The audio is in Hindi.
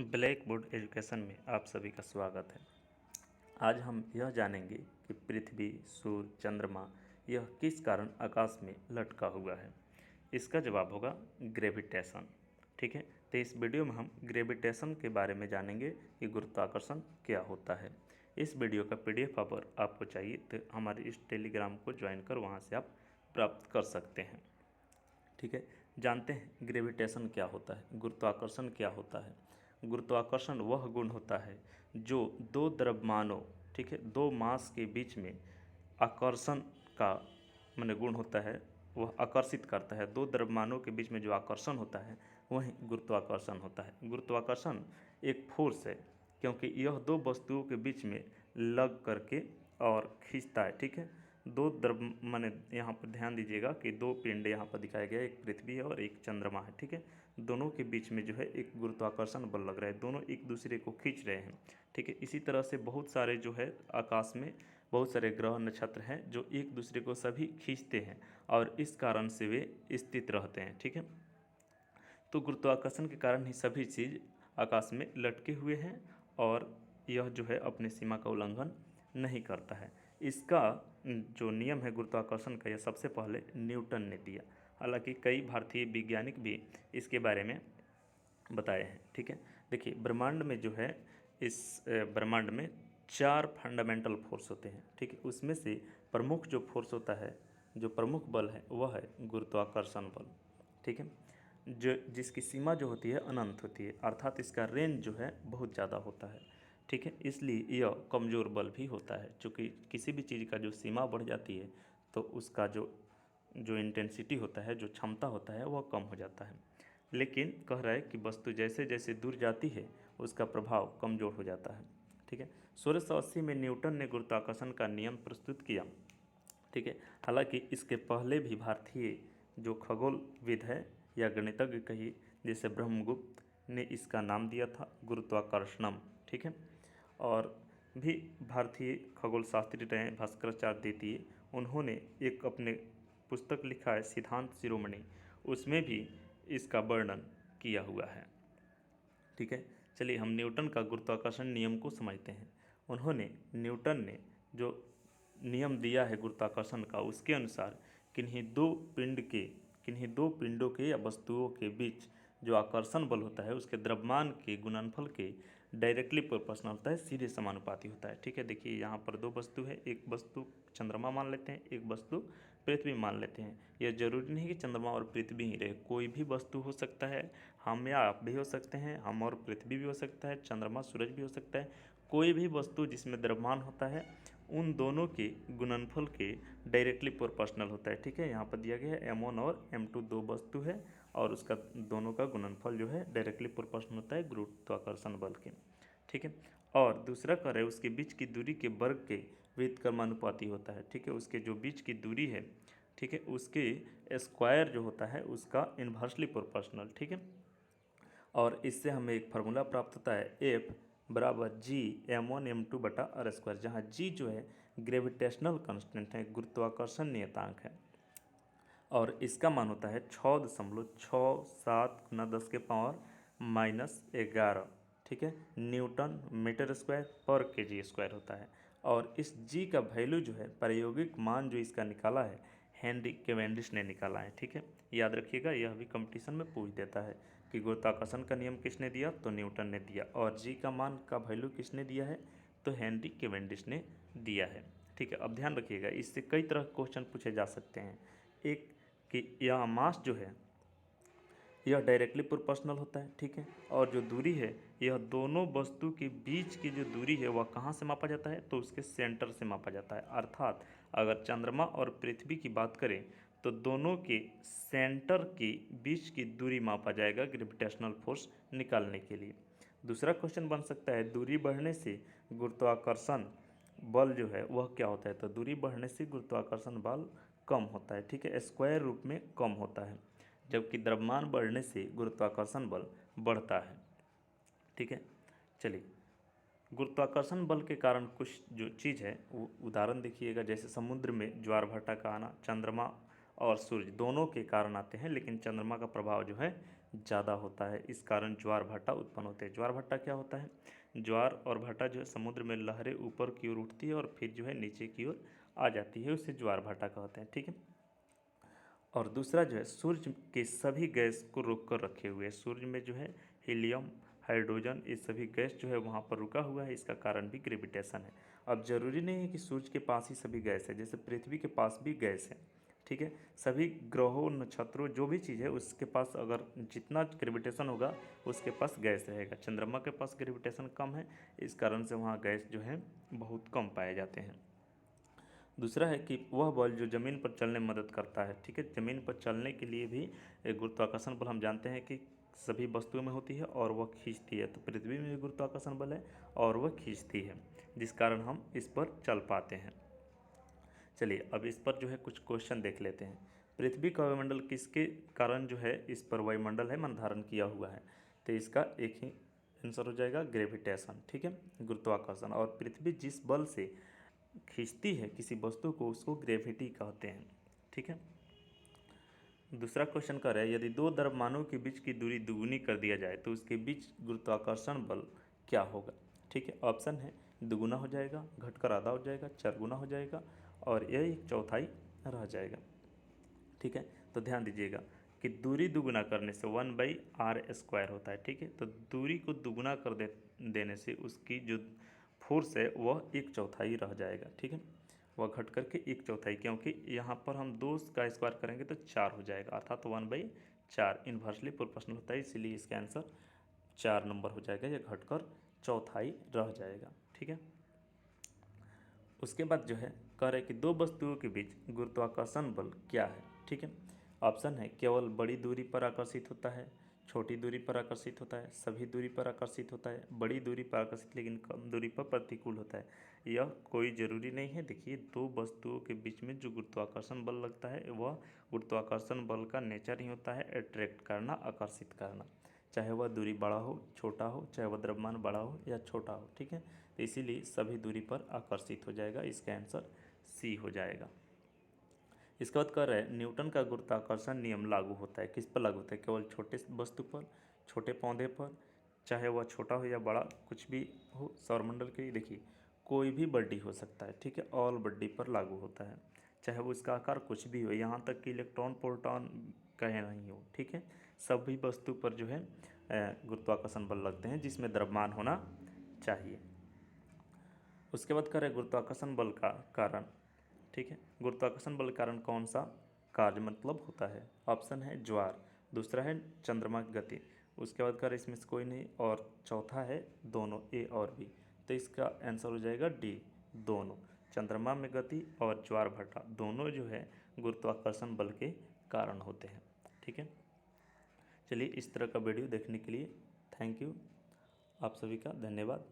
ब्लैक बोर्ड एजुकेशन में आप सभी का स्वागत है। आज हम यह जानेंगे कि पृथ्वी, सूर्य, चंद्रमा यह किस कारण आकाश में लटका हुआ है। इसका जवाब होगा ग्रेविटेशन। ठीक है, तो इस वीडियो में हम ग्रेविटेशन के बारे में जानेंगे कि गुरुत्वाकर्षण क्या होता है। इस वीडियो का PDF अगर आपको चाहिए तो हमारे इस टेलीग्राम को ज्वाइन कर वहाँ से आप प्राप्त कर सकते हैं। ठीक है, जानते हैं ग्रेविटेशन क्या होता है, गुरुत्वाकर्षण क्या होता है। गुरुत्वाकर्षण वह गुण होता है जो दो द्रव्यमानों, ठीक है, दो मास के बीच में आकर्षण का माने गुण होता है, वह आकर्षित करता है। दो द्रव्यमानों के बीच में जो आकर्षण होता है वही गुरुत्वाकर्षण होता है। गुरुत्वाकर्षण एक फोर्स है क्योंकि यह दो वस्तुओं के बीच में लग करके और खींचता है। ठीक है, दो द्रव्य माने यहाँ पर ध्यान दीजिएगा कि दो पिंड यहाँ पर दिखाया गया है, एक पृथ्वी है और एक चंद्रमा है। ठीक है, दोनों के बीच में जो है एक गुरुत्वाकर्षण बल लग रहा है, दोनों एक दूसरे को खींच रहे हैं। ठीक है, इसी तरह से बहुत सारे जो है आकाश में बहुत सारे ग्रह नक्षत्र हैं जो एक दूसरे को सभी खींचते हैं और इस कारण से वे स्थित रहते हैं। ठीक है, तो गुरुत्वाकर्षण के कारण ही सभी चीज़ आकाश में लटके हुए हैं और यह जो है अपनी सीमा का उल्लंघन नहीं करता है। इसका जो नियम है गुरुत्वाकर्षण का, यह सबसे पहले न्यूटन ने दिया। हालांकि कई भारतीय वैज्ञानिक भी इसके बारे में बताए हैं। ठीक है, देखिए ब्रह्मांड में जो है इस ब्रह्मांड में चार फंडामेंटल फोर्स होते हैं। ठीक है, उसमें से प्रमुख जो फोर्स होता है, जो प्रमुख बल है वह है गुरुत्वाकर्षण बल। ठीक है, जो जिसकी सीमा जो होती है अनंत होती है, अर्थात इसका रेंज जो है बहुत ज़्यादा होता है। ठीक है, इसलिए यह कमज़ोर बल भी होता है। चूँकि किसी भी चीज़ का जो सीमा बढ़ जाती है तो उसका जो जो इंटेंसिटी होता है, जो क्षमता होता है, वह कम हो जाता है। लेकिन कह रहा है कि वस्तु जैसे जैसे दूर जाती है उसका प्रभाव कमज़ोर हो जाता है। ठीक है, 1680 में न्यूटन ने गुरुत्वाकर्षण का नियम प्रस्तुत किया। ठीक है, हालांकि इसके पहले भी भारतीय जो खगोलविद है या गणितज्ञ कहिए, जैसे ब्रह्मगुप्त ने इसका नाम दिया था गुरुत्वाकर्षणम। ठीक है, और भी भारतीय खगोल शास्त्री रहे भास्कराचार्य द्वितीय, उन्होंने एक अपने पुस्तक लिखा है सिद्धांत शिरोमणि, उसमें भी इसका वर्णन किया हुआ है। ठीक है, चलिए हम न्यूटन का गुरुत्वाकर्षण नियम को समझते हैं। न्यूटन ने जो नियम दिया है गुरुत्वाकर्षण का, उसके अनुसार किन्हीं दो पिंडों के या वस्तुओं के बीच जो आकर्षण बल होता है उसके द्रव्यमान के गुणनफल के डायरेक्टली प्रोपोर्शनल होता है, सीधे समानुपाती होता है। ठीक है, देखिए यहाँ पर दो वस्तु है, एक वस्तु चंद्रमा मान लेते हैं, एक वस्तु पृथ्वी मान लेते हैं। यह जरूरी नहीं कि चंद्रमा और पृथ्वी ही रहे, कोई भी वस्तु हो सकता है, हम या आप भी हो सकते हैं, हम और पृथ्वी भी हो सकता है, चंद्रमा सूरज भी हो सकता है। कोई भी वस्तु जिसमें द्रव्यमान होता है उन दोनों के गुणनफल के डायरेक्टली प्रोपोर्शनल होता है। ठीक है, यहाँ पर दिया गया है M1 और M2 दो वस्तु है और उसका दोनों का गुणनफल जो है डायरेक्टली प्रोपोर्शनल होता है गुरुत्वाकर्षण बल के। ठीक है, और दूसरा कर है उसके बीच की दूरी के वर्ग के व्युत्क्रमानुपाती होता है। ठीक है, उसके जो बीच की दूरी है, ठीक है, उसके स्क्वायर जो होता है उसका इन्वर्सली प्रोपोर्शनल। ठीक है, और इससे हमें एक फार्मूला प्राप्त होता है F बराबर G m1m2/r², जहाँ G जो है ग्रेविटेशनल कांस्टेंट है, गुरुत्वाकर्षण नियतांक है, और इसका मान होता है 6.67×10⁻⁻11। ठीक है, न्यूटन मीटर स्क्वायर पर kg² होता है। और इस G का वैल्यू जो है प्रायोगिक मान जो इसका निकाला है हेनरी कैवेंडिश ने निकाला है। ठीक है, याद रखिएगा, यह भी कंपटीशन में पूछ देता है कि गुरुत्वाकर्षण का नियम किसने दिया, तो न्यूटन ने दिया, और G का मान का वैल्यू किसने दिया है, तो हेनरी कैवेंडिश ने दिया है। ठीक है, अब ध्यान रखिएगा, इससे कई तरह के क्वेश्चन पूछे जा सकते हैं। एक कि यह मास जो है यह डायरेक्टली प्रोपोर्शनल होता है। ठीक है, और जो दूरी है यह दोनों वस्तु के बीच की जो दूरी है वह कहाँ से मापा जाता है, तो उसके सेंटर से मापा जाता है। अर्थात अगर चंद्रमा और पृथ्वी की बात करें तो दोनों के सेंटर के बीच की दूरी मापा जाएगा ग्रेविटेशनल फोर्स निकालने के लिए। दूसरा क्वेश्चन बन सकता है दूरी बढ़ने से गुरुत्वाकर्षण बल जो है वह क्या होता है, तो दूरी बढ़ने से गुरुत्वाकर्षण बल कम होता है। ठीक है, स्क्वायर रूप में कम होता है, जबकि द्रव्यमान बढ़ने से गुरुत्वाकर्षण बल बढ़ता है। ठीक है, चलिए गुरुत्वाकर्षण बल के कारण कुछ जो चीज़ है वो उदाहरण देखिएगा, जैसे समुद्र में ज्वार भाटा का आना चंद्रमा और सूर्य दोनों के कारण आते हैं, लेकिन चंद्रमा का प्रभाव जो है ज़्यादा होता है, इस कारण ज्वार भाटा उत्पन्न होते हैं। ज्वार भाटा क्या होता है? ज्वार और भाटा जो है समुद्र में लहरें ऊपर की ओर उठती है और फिर जो है नीचे की ओर आ जाती है, उसे ज्वार भाटा कहते हैं। ठीक है। और दूसरा जो है सूर्य के सभी गैस को रोक कर रखे हुए है। सूर्य में जो है हीलियम, हाइड्रोजन, ये सभी गैस जो है वहाँ पर रुका हुआ है, इसका कारण भी ग्रेविटेशन है। अब जरूरी नहीं है कि सूर्य के पास ही सभी गैस है, जैसे पृथ्वी के पास भी गैस है। ठीक है। सभी ग्रहों, नक्षत्रों, जो भी चीज़ है उसके पास अगर जितना ग्रेविटेशन होगा उसके पास गैस रहेगा। चंद्रमा के पास ग्रेविटेशन कम है, इस कारण से वहाँ गैस जो है बहुत कम पाए जाते हैं। दूसरा है कि वह बल जो ज़मीन पर चलने में मदद करता है। ठीक है। ज़मीन पर चलने के लिए भी गुरुत्वाकर्षण बल हम जानते हैं कि सभी वस्तुओं में होती है और वह खींचती है। तो पृथ्वी में भी गुरुत्वाकर्षण बल है और वह खींचती है, जिस कारण हम इस पर चल पाते हैं। चलिए अब इस पर जो है कुछ क्वेश्चन देख लेते हैं। पृथ्वी का वायुमंडल किसके कारण जो है इस पर वायुमंडल है मन धारण किया हुआ है? तो इसका एक ही आंसर हो जाएगा, ग्रेविटेशन। ठीक है, गुरुत्वाकर्षण। और पृथ्वी जिस बल से खींचती है किसी वस्तु को उसको ग्रेविटी कहते हैं। ठीक है। दूसरा क्वेश्चन कर रहा है, यदि दो द्रव्यमानों के बीच की दूरी दुगुनी कर दिया जाए तो उसके बीच गुरुत्वाकर्षण बल क्या होगा? ठीक है। ऑप्शन है दुगुना हो जाएगा, घटकर आधा हो जाएगा, चारगुना हो जाएगा और यह एक चौथाई रह जाएगा। ठीक है। तो ध्यान दीजिएगा कि दूरी दुगुना करने से 1/r² होता है। ठीक है। तो दूरी को दुगुना कर देने से उसकी जो फोर्स है वह एक चौथाई रह जाएगा। ठीक है। वह घट करके एक चौथाई, क्योंकि यहाँ पर हम 2 का स्क्वायर करेंगे तो 4 हो जाएगा, अर्थात 1/4 इन्वर्सली प्रोपोर्शनल होता है, इसीलिए इसका आंसर 4 नंबर हो जाएगा, यह घटकर चौथाई रह जाएगा। ठीक है। उसके बाद जो है कह रहे कि दो वस्तुओं के बीच गुरुत्वाकर्षण बल क्या है? ठीक है। ऑप्शन है केवल बड़ी दूरी पर आकर्षित होता है, छोटी दूरी पर आकर्षित होता है, सभी दूरी पर आकर्षित होता है, बड़ी दूरी पर आकर्षित लेकिन कम दूरी पर प्रतिकूल होता है। यह कोई ज़रूरी नहीं है। देखिए, दो वस्तुओं के बीच में जो गुरुत्वाकर्षण बल लगता है वह गुरुत्वाकर्षण बल का नेचर ही होता है अट्रैक्ट करना, आकर्षित करना, चाहे वह दूरी बड़ा हो छोटा हो, चाहे वह द्रव्यमान बड़ा हो या छोटा हो। ठीक है। तो इसीलिए सभी दूरी पर आकर्षित हो जाएगा, इसका आंसर सी हो जाएगा। इसके बाद कह रहे हैं न्यूटन का गुरुत्वाकर्षण नियम लागू होता है, किस पर लागू होता है? केवल छोटे वस्तु पर, छोटे पौधे पर, चाहे वह छोटा हो या बड़ा, कुछ भी हो सौरमंडल के लिए। देखिए, कोई भी बॉडी हो सकता है। ठीक है। ऑल बॉडी पर लागू होता है, चाहे वो इसका आकार कुछ भी हो, यहाँ तक कि इलेक्ट्रॉन प्रोटॉन कहे नहीं हो। ठीक है। सभी वस्तु पर जो है गुरुत्वाकर्षण बल लगते हैं जिसमें द्रव्यमान होना चाहिए। उसके बाद करें गुरुत्वाकर्षण बल का कारण। ठीक है। गुरुत्वाकर्षण बल कारण कौन सा कार्य मतलब होता है? ऑप्शन है ज्वार, दूसरा है चंद्रमा की गति, उसके बाद करें इसमें से कोई नहीं, और चौथा है दोनों, ए और बी। तो इसका आंसर हो जाएगा डी, दोनों। चंद्रमा में गति और ज्वार भाटा दोनों जो है गुरुत्वाकर्षण बल के कारण होते हैं। ठीक है। चलिए, इस तरह का वीडियो देखने के लिए थैंक यू, आप सभी का धन्यवाद।